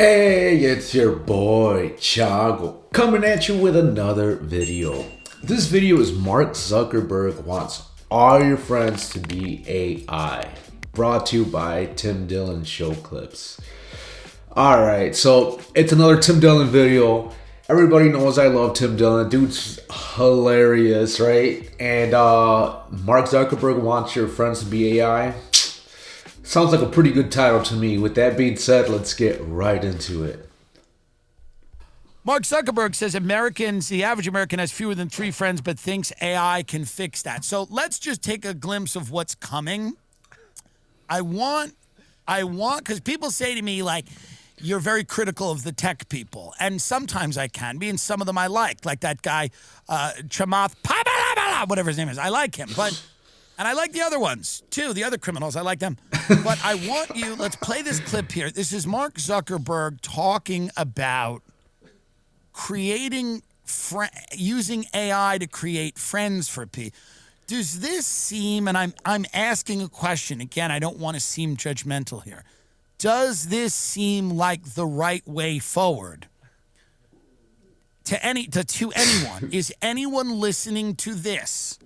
Hey, it's your boy Chango coming at you with another video. This video is Mark Zuckerberg wants all your friends to be AI. Brought to you by Tim Dillon Show Clips. Alright, so it's another Tim Dillon video. Everybody knows I love Tim Dillon. Dude's hilarious, right? And Mark Zuckerberg wants your friends to be AI. Sounds like a pretty good title to me. With that being said, let's get right into it. Mark Zuckerberg says the average American has fewer than 3 friends, but thinks AI can fix that. So let's just take a glimpse of what's coming. I want, because people say to me, like, you're very critical of the tech people. And sometimes I can be, and some of them I like that guy, Chamath, whatever his name is. I like him, and I like the other ones, too, the other criminals. I like them. But I want you, let's play this clip here. This is Mark Zuckerberg talking about using AI to create friends for people. Does this seem, and I'm asking a question, again, I don't want to seem judgmental here. Does this seem like the right way forward to anyone? Is anyone listening to this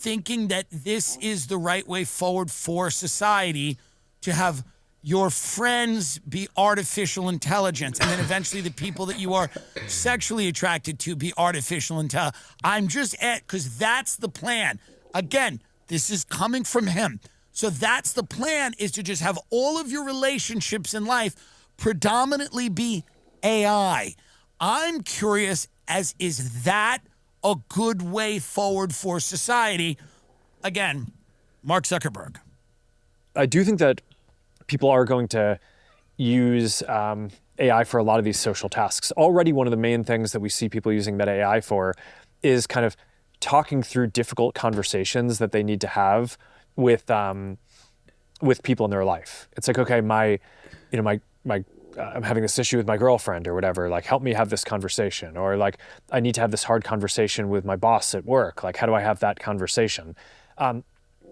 thinking that this is the right way forward for society, to have your friends be artificial intelligence and then eventually the people that you are sexually attracted to be artificial intelligence? I'm just because that's the plan. Again, this is coming from him. So that's the plan, is to just have all of your relationships in life predominantly be AI. I'm curious, is that a good way forward for society? Again, Mark Zuckerberg. I do think that people are going to use AI for a lot of these social tasks. Already one of the main things that we see people using Meta AI for is kind of talking through difficult conversations that they need to have with people in their life. It's like, okay, I'm having this issue with my girlfriend or whatever, like, help me have this conversation. Or like, I need to have this hard conversation with my boss at work. Like, how do I have that conversation?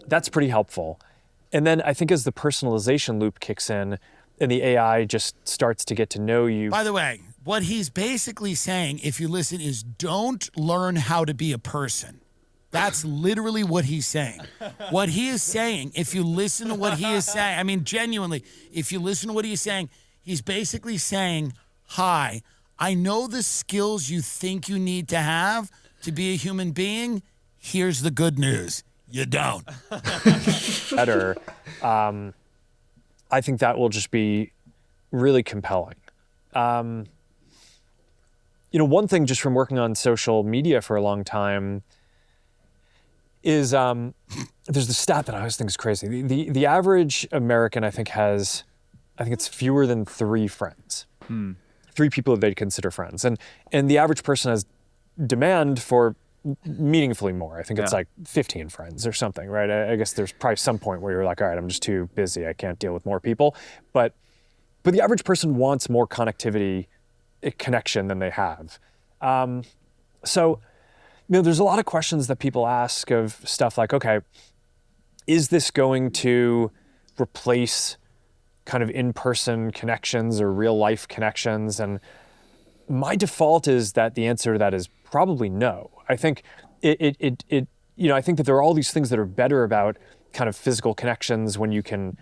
That's pretty helpful. And then I think as the personalization loop kicks in and the AI just starts to get to know you. By the way, what he's basically saying, if you listen, is don't learn how to be a person. That's literally what he's saying. What he is saying, if you listen to what he is saying, I mean, genuinely, if you listen to what he's saying, he's basically saying, hi, I know the skills you think you need to have to be a human being. Here's the good news. You don't. Better. I think that will just be really compelling. One thing just from working on social media for a long time is there's the stat that I always think is crazy. The average American, I think it's fewer than 3 friends. 3 people that they'd consider friends. And the average person has demand for meaningfully more. I think it's like 15 friends or something, right? I guess there's probably some point where you're like, all right, I'm just too busy. I can't deal with more people. But the average person wants more connection than they have. So there's a lot of questions that people ask of stuff like, okay, is this going to replace kind of in-person connections or real-life connections? And my default is that the answer to that is probably no. I think I think that there are all these things that are better about kind of physical connections when you can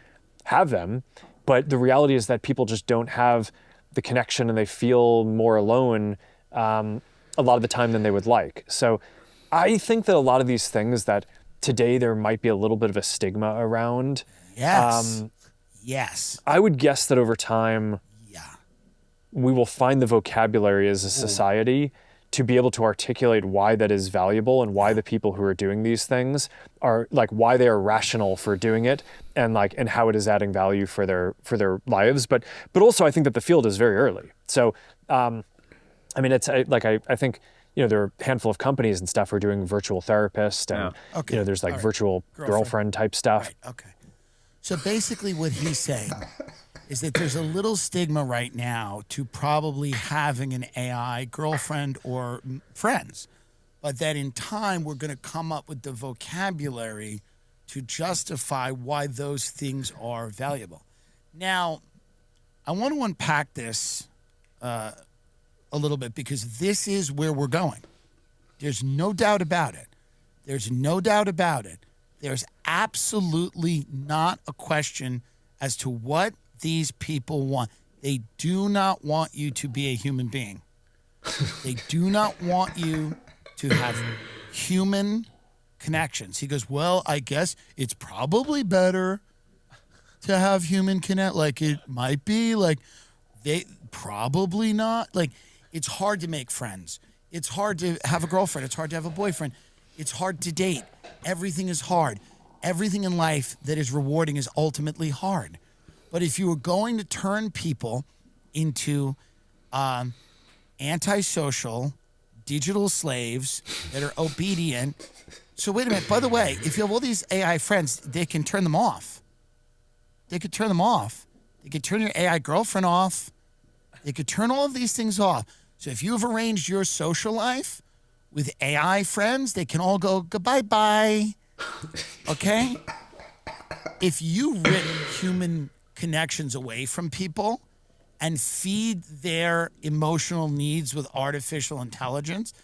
have them, but the reality is that people just don't have the connection and they feel more alone a lot of the time than they would like. So I think that a lot of these things that today there might be a little bit of a stigma around. Yes. Yes. I would guess that over time, we will find the vocabulary as a society to be able to articulate why that is valuable and why the people who are doing these things are, like, why they are rational for doing it, and how it is adding value for their lives. But also I think that the field is very early. So it's I think there are a handful of companies and stuff who are doing virtual therapist and there's virtual girlfriend type stuff. Right. Okay. So basically what he's saying is that there's a little stigma right now to probably having an AI girlfriend or friends, but that in time we're going to come up with the vocabulary to justify why those things are valuable. Now, I want to unpack this a little bit because this is where we're going. There's no doubt about it. There's no doubt about it. There's absolutely not a question as to what these people want. They do not want you to be a human being. They do not want you to have human connections. He goes, well, I guess it's probably better to have human connect. Like it might be like they probably not. Like it's hard to make friends. It's hard to have a girlfriend. It's hard to have a boyfriend. It's hard to date. Everything is hard. Everything in life that is rewarding is ultimately hard. But if you were going to turn people into antisocial digital slaves that are obedient. So wait a minute. By the way, if you have all these AI friends, they can turn them off. They could turn them off. They could turn your AI girlfriend off. They could turn all of these things off. So if you've arranged your social life with AI friends, they can all go goodbye-bye. Okay? If you rip human connections away from people and feed their emotional needs with artificial intelligence,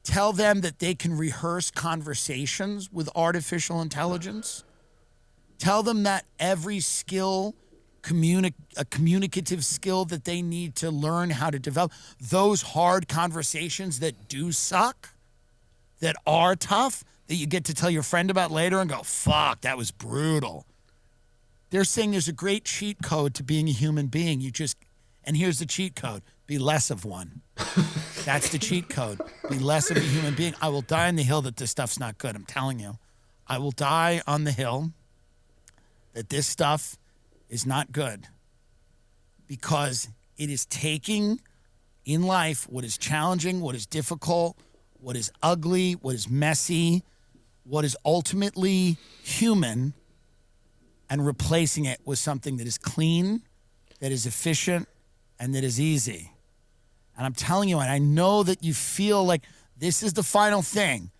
tell them that they can rehearse conversations with artificial intelligence, tell them that every skill, a communicative skill that they need to learn how to develop, those hard conversations that do suck, that are tough, that you get to tell your friend about later and go, fuck, that was brutal. They're saying there's a great cheat code to being a human being. And here's the cheat code, be less of one. That's the cheat code. Be less of a human being. I will die on the hill that this stuff's not good. I'm telling you. I will die on the hill that this stuff is not good because it is taking in life what is challenging, what is difficult, what is ugly, what is messy, what is ultimately human, and replacing it with something that is clean, that is efficient, and that is easy. And I'm telling you, and I know that you feel like this is the final thing.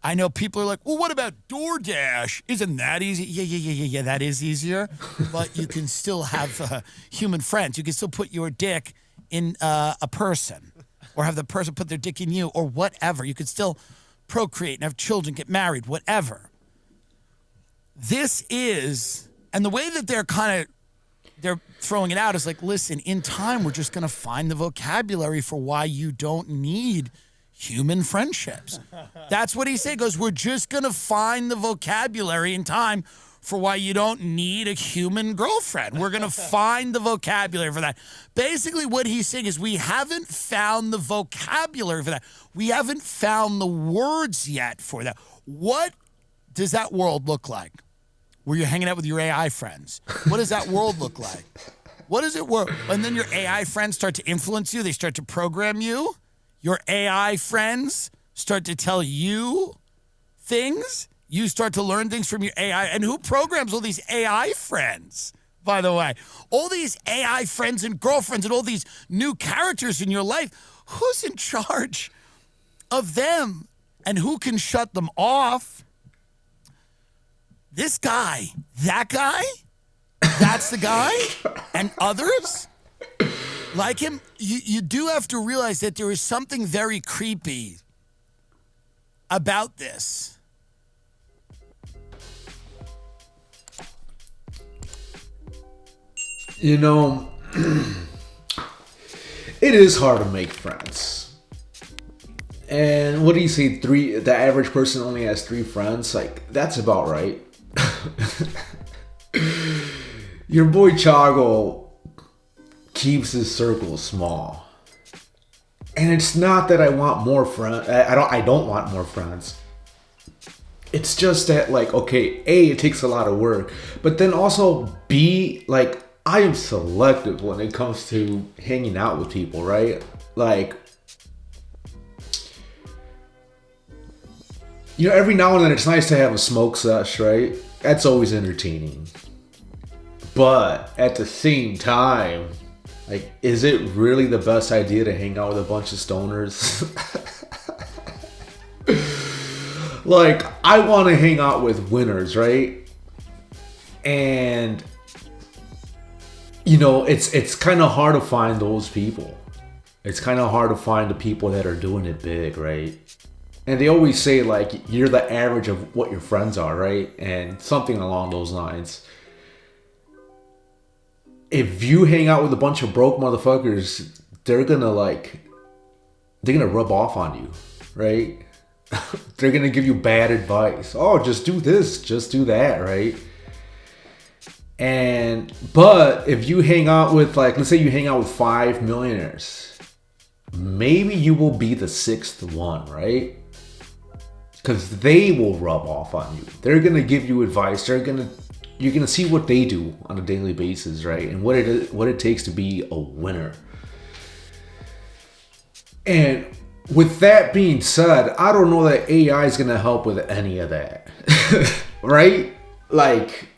I know people are like, well, what about DoorDash? Isn't that easy? Yeah, that is easier. But you can still have human friends. You can still put your dick in a person or have the person put their dick in you or whatever. You can still procreate and have children, get married, whatever. This is, and the way that they're throwing it out is like, listen, in time, we're just going to find the vocabulary for why you don't need human friendships. That's what he said. He goes, we're just going to find the vocabulary in time for why you don't need a human girlfriend. We're going to find the vocabulary for that. Basically, what he's saying is we haven't found the vocabulary for that. We haven't found the words yet for that. What does that world look like? Where you're hanging out with your AI friends. What does that world look like? What does it work? And then your AI friends start to influence you. They start to program you. Your AI friends start to tell you things. You start to learn things from your AI. And who programs all these AI friends, by the way? All these AI friends and girlfriends and all these new characters in your life. Who's in charge of them? And who can shut them off? This guy, that guy, that's the guy, and others like him. You do have to realize that there is something very creepy about this. You know, it is hard to make friends. And what do you say? The average person only has 3 friends. Like, that's about right. Your boy Chango keeps his circle small. And it's not that I want more friends. I don't want more friends. It's just that, like, okay, A, it takes a lot of work. But then also, B, like, I am selective when it comes to hanging out with people, right? Like, you know, every now and then it's nice to have a smoke sesh, right? That's always entertaining. But at the same time, like, is it really the best idea to hang out with a bunch of stoners? Like, I want to hang out with winners, right? And you know, it's kind of hard to find those people. It's kind of hard to find the people that are doing it big, right? And they always say, like, you're the average of what your friends are, right? And something along those lines. If you hang out with a bunch of broke motherfuckers, they're gonna rub off on you, right? They're gonna give you bad advice. Oh, just do this, just do that, right? But if you hang out with, like, let's say you hang out with 5 millionaires, maybe you will be the 6th one, right? Because they will rub off on you. They're gonna give you advice. You're gonna see what they do on a daily basis, right? And what it takes to be a winner. And with that being said, I don't know that AI is gonna help with any of that, right? Like,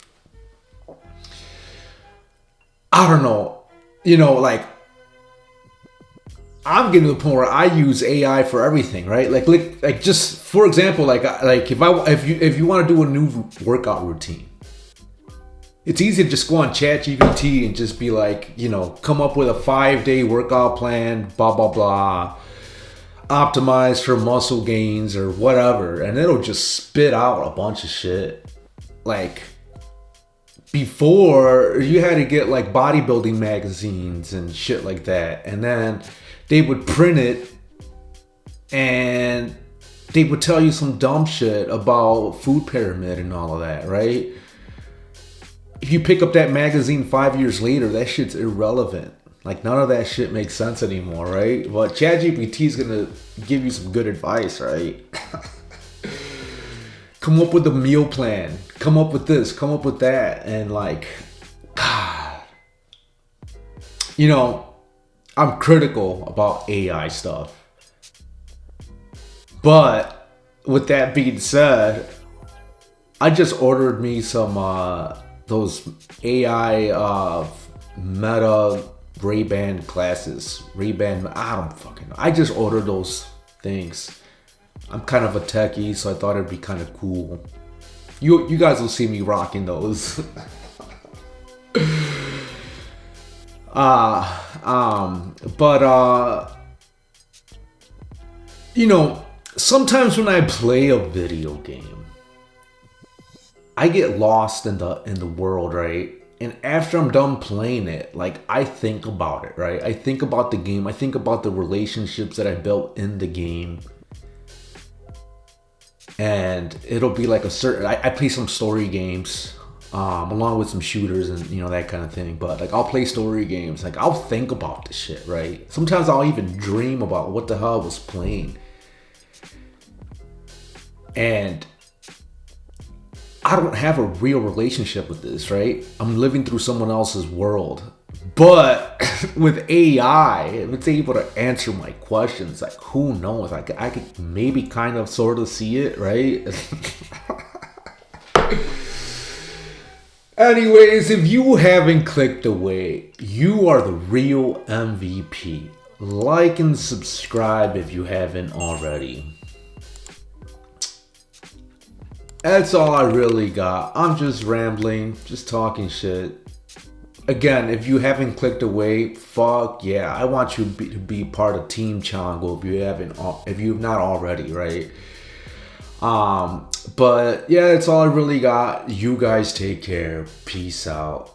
I don't know, you know, like, I'm getting to the point where I use AI for everything, right? Like just for example, like if you want to do a new workout routine, it's easy to just go on ChatGPT and just be like, you know, come up with a 5-day workout plan, blah blah blah, optimize for muscle gains or whatever, and it'll just spit out a bunch of shit. Like, before, you had to get like bodybuilding magazines and shit like that, and then they would print it and they would tell you some dumb shit about food pyramid and all of that, right? If you pick up that magazine 5 years later, that shit's irrelevant. Like, none of that shit makes sense anymore, right? But ChatGPT is gonna give you some good advice, right? Come up with a meal plan. Come up with this. Come up with that. And like, God, you know, I'm critical about AI stuff. But with that being said, I just ordered me some those AI Meta Ray-Ban glasses. Ray-Ban, I don't fucking know. I just ordered those things. I'm kind of a techie, so I thought it'd be kind of cool. You guys will see me rocking those. You know, sometimes when I play a video game, I get lost in the world, right? And after I'm done playing it, like, I think about it, right? I think about the game. I think about the relationships that I built in the game. And it'll be like a certain, I play some story games, along with some shooters and, you know, that kind of thing. But like, I'll play story games. Like, I'll think about this shit, right? Sometimes I'll even dream about what the hell I was playing. And I don't have a real relationship with this, right? I'm living through someone else's world. But with AI, if it's able to answer my questions, like, who knows? I could maybe kind of sort of see it, right? Anyways, if you haven't clicked away, you are the real MVP. Like and subscribe if you haven't already. That's all I really got. I'm just rambling, just talking shit. Again, if you haven't clicked away, fuck yeah, I want you to be part of Team Chango if you've not already, right? But yeah, that's all I really got. You guys take care. Peace out.